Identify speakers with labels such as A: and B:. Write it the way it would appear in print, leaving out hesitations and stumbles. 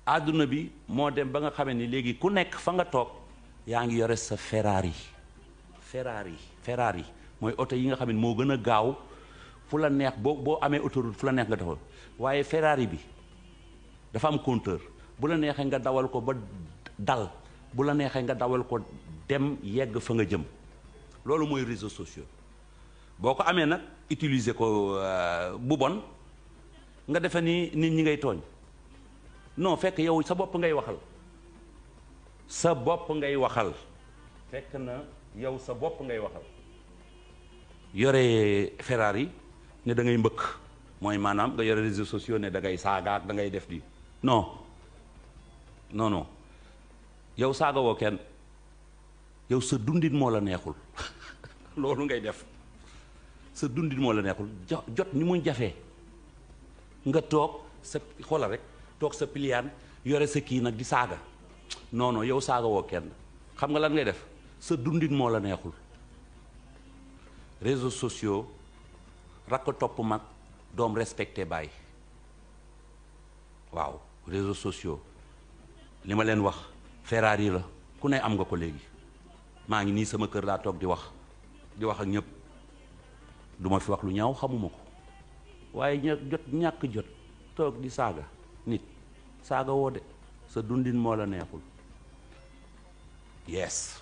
A: àdduna bi moo dem ba nga xamee ni léegi ku nekk fa nga toog yaa ngi yore sa Ferrari mooy oto yi nga xam ne moo gën a gaaw fu la neex boo amee autoroute fu la neex nga taxaw waaye Ferrari bi dafa am compteur bu la neexee nga dawal ko ba dal bu la neexee nga dawal ko dem yegg fa nga jëm loolu mooy réseaux sociaux boo ko amee nag utiliser ko bu bon nga defe ni nit ñi ngay tooñ non fekk yow sa bopp ngay waxal fekk na yow sa bopp ngay waxal yore Ferrari ne da ngay mbëkk mooy maanaam nga yore réseaux sociaux ne da ngay saagaak da ngay def di non yow saaga woo kenn yow sa dundin moo la neexul loolu ngay def sa dundin moo la neexul jot ni muy jafee nga toog sa xoolal rek toog sa piliyaan yore sa kii nag di saaga non yow saaga woo kenn xam nga lan ngay def sa dundin moo la neexul réseaux sociaux rakk topp mag doom respecté baay waaw réseaux sociaux li ma leen wax Ferrari la ku ne am nga ko léegi maa ngi nii sama kër laa toog di wax ak ñëpp duma fi wax lu ñaaw xamuma ko waaye ñàkk jot toog di saaga nit saaga woo de sa dundin moo la neexul yes